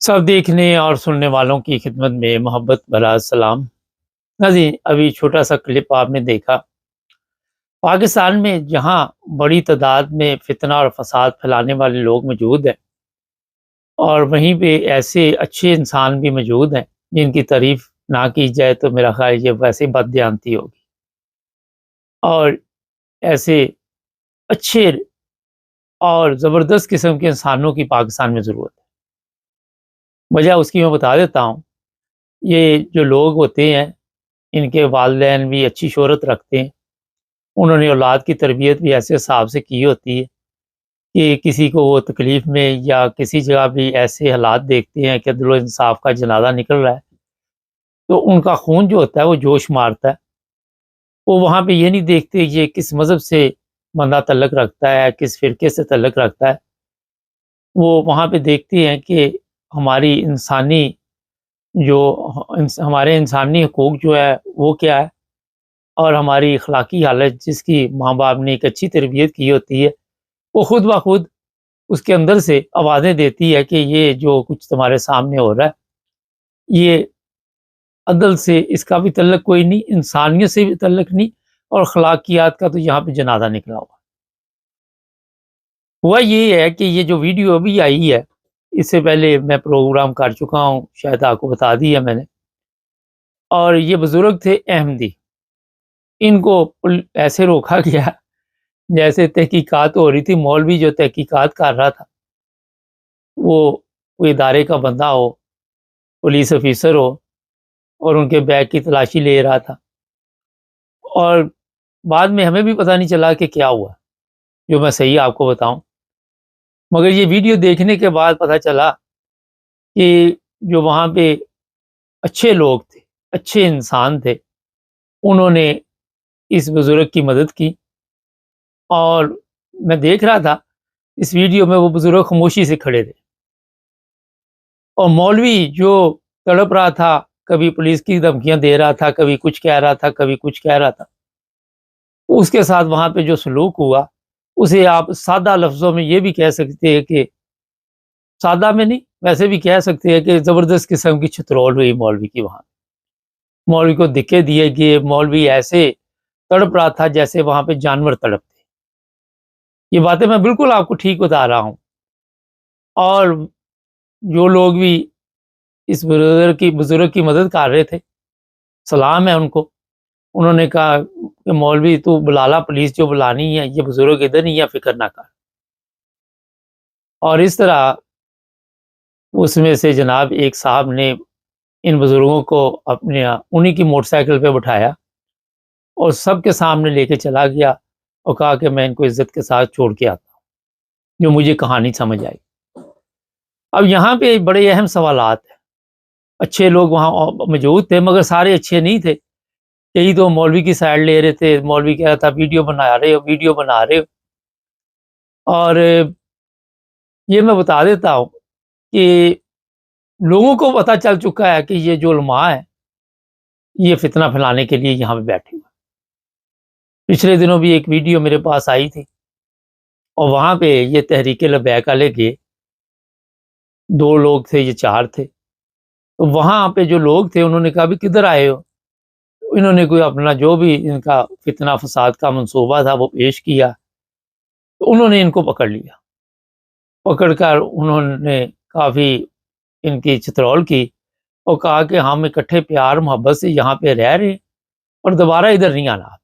سب دیکھنے اور سننے والوں کی خدمت میں محبت بھرا سلام۔ ناظرین، ابھی چھوٹا سا کلپ آپ نے دیکھا۔ پاکستان میں جہاں بڑی تعداد میں فتنہ اور فساد پھیلانے والے لوگ موجود ہیں، اور وہیں پہ ایسے اچھے انسان بھی موجود ہیں جن کی تعریف نہ کی جائے تو میرا خیال یہ ویسے بد دیانتی ہوگی، اور ایسے اچھے اور زبردست قسم کے انسانوں کی پاکستان میں ضرورت ہے۔ وجہ اس کی میں بتا دیتا ہوں۔ یہ جو لوگ ہوتے ہیں، ان کے والدین بھی اچھی شہرت رکھتے ہیں، انہوں نے اولاد کی تربیت بھی ایسے حساب سے کی ہوتی ہے کہ کسی کو وہ تکلیف میں یا کسی جگہ بھی ایسے حالات دیکھتے ہیں کہ عدل و انصاف کا جنازہ نکل رہا ہے تو ان کا خون جو ہوتا ہے وہ جوش مارتا ہے۔ وہ وہاں پہ یہ نہیں دیکھتے یہ کس مذہب سے بندہ تعلق رکھتا ہے، کس فرقے سے تعلق رکھتا ہے، وہ وہاں پہ دیکھتے ہیں کہ ہماری انسانی ہمارے انسانی حقوق جو ہے وہ کیا ہے، اور ہماری اخلاقی حالت جس کی ماں باپ نے ایک اچھی تربیت کی ہوتی ہے وہ خود بخود اس کے اندر سے آوازیں دیتی ہے کہ یہ جو کچھ تمہارے سامنے ہو رہا ہے یہ عدل سے اس کا بھی تعلق کوئی نہیں، انسانیت سے بھی تعلق نہیں، اور اخلاقیات کا تو یہاں پہ جنازہ نکلا ہوا یہ ہے کہ یہ جو ویڈیو ابھی آئی ہے، اس سے پہلے میں پروگرام کر چکا ہوں، شاید آپ کو بتا دیا میں نے، اور یہ بزرگ تھے احمدی، ان کو ایسے روکا گیا جیسے تحقیقات ہو رہی تھی۔ مولوی جو تحقیقات کر رہا تھا وہ کوئی ادارے کا بندہ ہو، پولیس افیسر ہو، اور ان کے بیگ کی تلاشی لے رہا تھا، اور بعد میں ہمیں بھی پتہ نہیں چلا کہ کیا ہوا، جو میں صحیح آپ کو بتاؤں، مگر یہ ویڈیو دیکھنے کے بعد پتہ چلا کہ جو وہاں پہ اچھے لوگ تھے، اچھے انسان تھے، انہوں نے اس بزرگ کی مدد کی۔ اور میں دیکھ رہا تھا اس ویڈیو میں وہ بزرگ خاموشی سے کھڑے تھے، اور مولوی جو تڑپ رہا تھا، کبھی پولیس کی دھمکیاں دے رہا تھا، کبھی کچھ کہہ رہا تھا، کبھی کچھ کہہ رہا تھا، اس کے ساتھ وہاں پہ جو سلوک ہوا اسے آپ سادہ لفظوں میں یہ بھی کہہ سکتے ہیں کہ سادہ میں نہیں، ویسے بھی کہہ سکتے ہیں کہ زبردست قسم کی چھترول ہوئی مولوی کی۔ وہاں مولوی کو دھکے دیے گئے، مولوی ایسے تڑپ رہا تھا جیسے وہاں پہ جانور تڑپتے۔ یہ باتیں میں بالکل آپ کو ٹھیک بتا رہا ہوں، اور جو لوگ بھی اس بزرگ کی مدد کر رہے تھے، سلام ہے ان کو، انہوں نے کہا کہ مولوی تو بلالا پولیس جو بلانی ہے، یہ بزرگ ادھر نہیں ہے، فکر نہ کر۔ اور اس طرح اس میں سے جناب ایک صاحب نے ان بزرگوں کو انہی کی موٹر سائیکل پہ بٹھایا اور سب کے سامنے لے کے چلا گیا اور کہا کہ میں ان کو عزت کے ساتھ چھوڑ کے آتا ہوں، جو مجھے کہانی سمجھ آئی۔ اب یہاں پہ بڑے اہم سوالات ہیں۔ اچھے لوگ وہاں موجود تھے مگر سارے اچھے نہیں تھے، کئی تو مولوی کی سائڈ لے رہے تھے، مولوی کہہ رہا تھا ویڈیو بنا رہے ہو۔ اور یہ میں بتا دیتا ہوں کہ لوگوں کو پتہ چل چکا ہے کہ یہ جو علماء ہیں یہ فتنہ پھیلانے کے لیے یہاں پہ بیٹھے ہوئے۔ پچھلے دنوں بھی ایک ویڈیو میرے پاس آئی تھی، اور وہاں پہ یہ تحریک لبیک والے کے 2 لوگ تھے، یہ 4 تھے، تو وہاں پہ جو لوگ تھے انہوں نے کہا بھی کدھر آئے ہو؟ انہوں نے کوئی اپنا جو بھی ان کا فتنہ فساد کا منصوبہ تھا وہ پیش کیا، تو انہوں نے ان کو پکڑ لیا، پکڑ کر انہوں نے کافی ان کی چترول کی اور کہا کہ ہم اکٹھے پیار محبت سے یہاں پہ رہ رہے ہیں اور دوبارہ ادھر نہیں آنا۔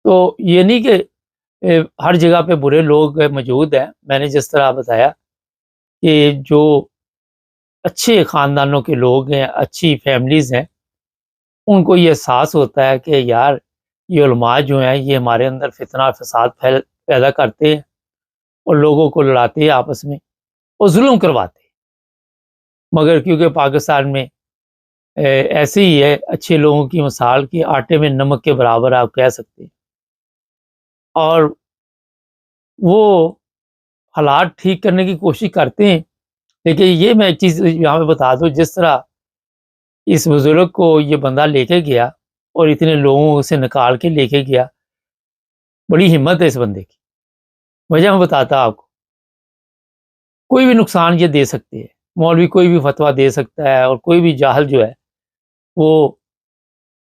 تو یہ نہیں کہ ہر جگہ پہ برے لوگ موجود ہیں، میں نے جس طرح بتایا کہ جو اچھے خاندانوں کے لوگ ہیں، اچھی فیملیز ہیں، ان کو یہ احساس ہوتا ہے کہ یار یہ علماء جو ہیں یہ ہمارے اندر فتنہ اور فساد پیدا کرتے ہیں اور لوگوں کو لڑاتے ہیں آپس میں اور ظلم کرواتے ہیں۔ مگر کیونکہ پاکستان میں ایسے ہی ہے، اچھے لوگوں کی مثال کی آٹے میں نمک کے برابر آپ کہہ سکتے ہیں، اور وہ حالات ٹھیک کرنے کی کوشش کرتے ہیں۔ لیکن یہ میں ایک چیز یہاں پہ بتا دوں، جس طرح اس بزرگ کو یہ بندہ لے کے گیا اور اتنے لوگوں سے نکال کے لے کے گیا، بڑی ہمت ہے اس بندے کی. وجہ میں بتاتا آپ کو. کوئی بھی نقصان یہ دے سکتے ہیں، مولوی کوئی بھی فتویٰ دے سکتا ہے، اور کوئی بھی جاہل جو ہے وہ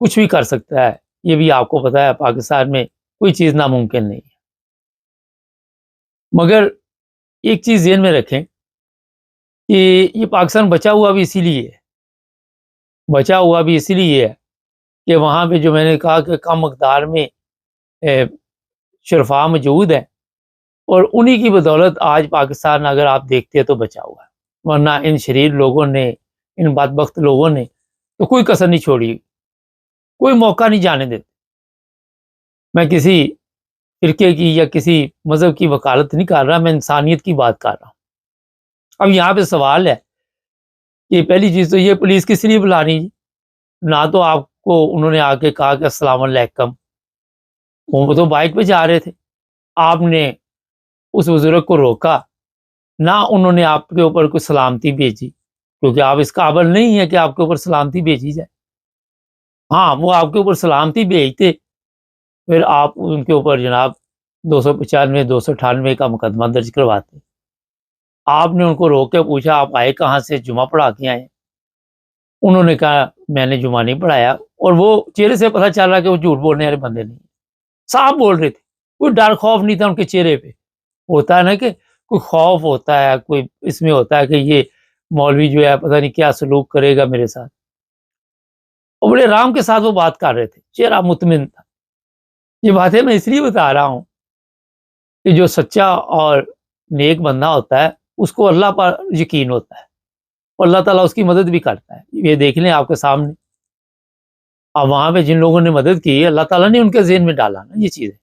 کچھ بھی کر سکتا ہے. یہ بھی آپ کو پتا ہے پاکستان میں کوئی چیز ناممکن نہیں ہے. مگر ایک چیز ذہن میں رکھیں کہ یہ پاکستان بچا ہوا بھی اسی لیے ہے، بچا ہوا بھی اسی لیے ہے کہ وہاں پہ جو میں نے کہا کہ کم مقدار میں شرفا موجود ہے، اور انہی کی بدولت آج پاکستان اگر آپ دیکھتے ہیں تو بچا ہوا ہے. ورنہ ان شریر لوگوں نے، ان بدبخت لوگوں نے تو کوئی کسر نہیں چھوڑی، کوئی موقع نہیں جانے دیتے. میں کسی فرقے کی یا کسی مذہب کی وکالت نہیں کر رہا، میں انسانیت کی بات کر رہا ہوں. اب یہاں پہ سوال ہے کہ پہلی چیز تو یہ پولیس کس لیے بلانی جی؟ نہ تو آپ کو انہوں نے آ کے کہا کہ السلام علیکم، وہ تو بائک پہ جا رہے تھے، آپ نے اس بزرگ کو روکا، نہ انہوں نے آپ کے اوپر کوئی سلامتی بھیجی، کیونکہ آپ اس قابل نہیں ہے کہ آپ کے اوپر سلامتی بھیجی جائے. ہاں وہ آپ کے اوپر سلامتی بھیجتے پھر آپ ان کے اوپر جناب 295 298 کا مقدمہ درج کرواتے. آپ نے ان کو روک کے پوچھا آپ آئے کہاں سے، جمعہ پڑھا کے آئے؟ انہوں نے کہا میں نے جمعہ نہیں پڑھایا، اور وہ چہرے سے پتہ چل رہا کہ وہ جھوٹ بولنے والے بندے نہیں، صاف بول رہے تھے. کوئی ڈر خوف نہیں تھا ان کے چہرے پہ. ہوتا ہے نا کہ کوئی خوف ہوتا ہے، کوئی اس میں ہوتا ہے کہ یہ مولوی جو ہے پتہ نہیں کیا سلوک کرے گا میرے ساتھ. اور بڑے آرام کے ساتھ وہ بات کر رہے تھے، چہرہ مطمئن تھا. یہ باتیں میں اس لیے بتا رہا ہوں کہ جو سچا اور نیک بندہ ہوتا ہے اس کو اللہ پر یقین ہوتا ہے، اور اللہ تعالیٰ اس کی مدد بھی کرتا ہے. یہ دیکھ لیں آپ کے سامنے. اب وہاں پہ جن لوگوں نے مدد کی اللہ تعالیٰ نے ان کے ذہن میں ڈالا نا یہ چیزیں.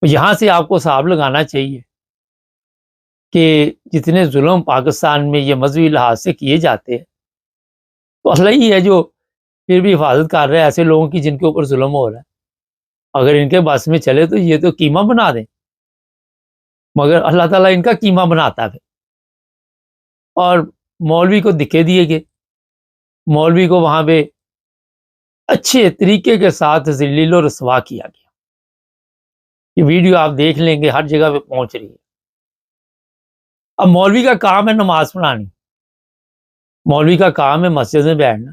یہاں سے آپ کو حساب لگانا چاہیے کہ جتنے ظلم پاکستان میں یہ مذہبی لحاظ سے کیے جاتے ہیں تو اللہ ہی ہے جو پھر بھی حفاظت کر رہے ہیں ایسے لوگوں کی جن کے اوپر ظلم ہو رہا ہے. اگر ان کے بس میں چلے تو یہ تو قیمہ بنا دیں، مگر اللہ تعالیٰ ان کا قیمہ بناتا ہے. اور مولوی کو دکھے دیے گئے، مولوی کو وہاں پہ اچھے طریقے کے ساتھ ذلیل و رسوا کیا گیا. یہ ویڈیو آپ دیکھ لیں گے ہر جگہ پہ پہنچ رہی ہے. اب مولوی کا کام ہے نماز پڑھانی، مولوی کا کام ہے مسجد میں بیٹھنا،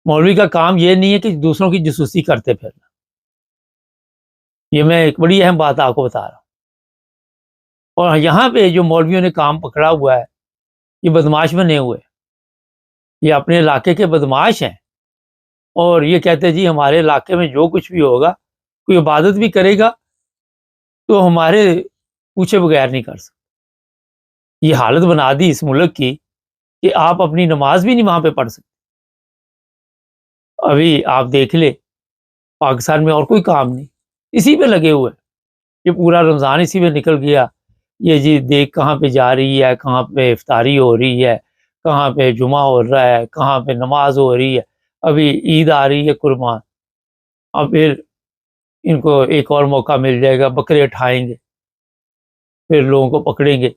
مولوی کا کام یہ نہیں ہے کہ دوسروں کی جاسوسی کرتے پھرنا. یہ میں ایک بڑی اہم بات آپ کو بتا رہا ہوں. اور یہاں پہ جو مولویوں نے کام پکڑا ہوا ہے یہ بدماش بنے ہوئے، یہ اپنے علاقے کے بدماش ہیں، اور یہ کہتے ہیں جی ہمارے علاقے میں جو کچھ بھی ہوگا، کوئی عبادت بھی کرے گا تو ہمارے پوچھے بغیر نہیں کر سکتے. یہ حالت بنا دی اس ملک کی کہ آپ اپنی نماز بھی نہیں وہاں پہ پڑھ سکتے. ابھی آپ دیکھ لیں پاکستان میں اور کوئی کام نہیں، اسی پہ لگے ہوئے. یہ پورا رمضان اسی پہ نکل گیا. یہ جی دیکھ کہاں پہ جا رہی ہے، کہاں پہ افطاری ہو رہی ہے، کہاں پہ جمعہ ہو رہا ہے، کہاں پہ نماز ہو رہی ہے. ابھی عید آ رہی ہے قربان، اب پھر ان کو ایک اور موقع مل جائے گا، بکرے اٹھائیں گے، پھر لوگوں کو پکڑیں گے،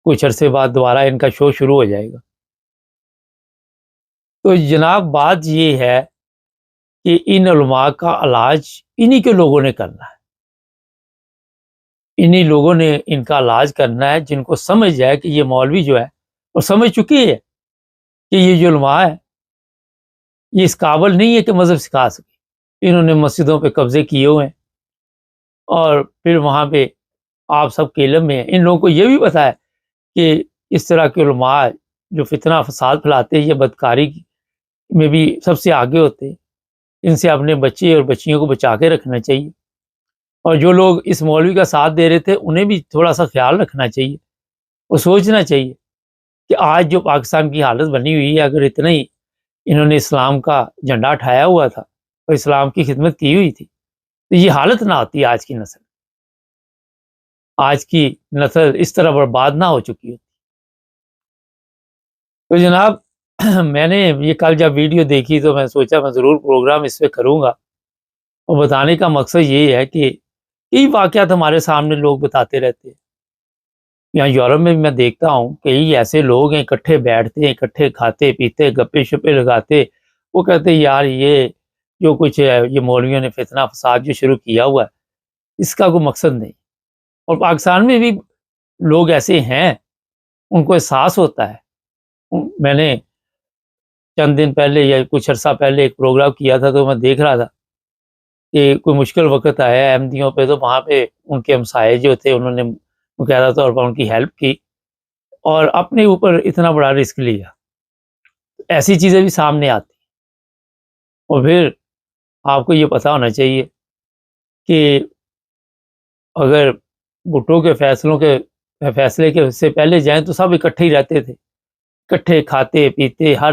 کچھ عرصے بعد دوبارہ ان کا شو شروع ہو جائے گا. تو جناب بات یہ ہے کہ ان علماء کا علاج انہی کے لوگوں نے کرنا ہے، انہی لوگوں نے ان کا علاج کرنا ہے جن کو سمجھ جائے کہ یہ مولوی جو ہے اور سمجھ چکی ہے کہ یہ جو علماء ہے یہ اس قابل نہیں ہے کہ مذہب سکھا سکے. انہوں نے مسجدوں پہ قبضے کیے ہوئے ہیں، اور پھر وہاں پہ آپ سب کے علم میں ہیں. ان لوگوں کو یہ بھی پتہ ہے کہ اس طرح کے علماء جو فتنہ فساد پھیلاتے ہیں یہ بدکاری میں بھی سب سے آگے ہوتے ہیں. ان سے اپنے بچے اور بچیوں کو بچا کے رکھنا چاہیے، اور جو لوگ اس مولوی کا ساتھ دے رہے تھے انہیں بھی تھوڑا سا خیال رکھنا چاہیے اور سوچنا چاہیے کہ آج جو پاکستان کی حالت بنی ہوئی ہے، اگر اتنا ہی انہوں نے اسلام کا جھنڈا اٹھایا ہوا تھا اور اسلام کی خدمت کی ہوئی تھی تو یہ حالت نہ ہوتی. آج کی نسل اس طرح برباد نہ ہو چکی ہوتی. تو جناب میں نے یہ کل جب ویڈیو دیکھی تو میں سوچا میں ضرور پروگرام اس پہ کروں گا، اور بتانے کا مقصد یہ ہے کہ کئی واقعات ہمارے سامنے لوگ بتاتے رہتے ہیں. یہاں یورپ میں بھی میں دیکھتا ہوں کئی ایسے لوگ ہیں اکٹھے بیٹھتے ہیں، اکٹھے کھاتے پیتے گپے شپے لگاتے. وہ کہتے ہیں یار یہ جو کچھ ہے یہ مولویوں نے فتنہ فساد جو شروع کیا ہوا ہے اس کا کوئی مقصد نہیں. اور پاکستان میں بھی لوگ ایسے ہیں ان کو احساس ہوتا ہے. میں نے چند دن پہلے یا کچھ عرصہ پہلے ایک پروگرام کیا تھا تو میں دیکھ رہا تھا کہ کوئی مشکل وقت آیا احمدیوں پہ تو وہاں پہ ان کے ہمسائے جو تھے انہوں نے باقاعدہ طور پر ان کی ہیلپ کی اور اپنے اوپر اتنا بڑا رسک لیا. ایسی چیزیں بھی سامنے آتی ہیں. اور پھر آپ کو یہ پتہ ہونا چاہیے کہ اگر بھٹو کے فیصلے کے سے پہلے جائیں تو سب اکٹھے ہی رہتے تھے, اکٹھے کھاتے پیتے, ہر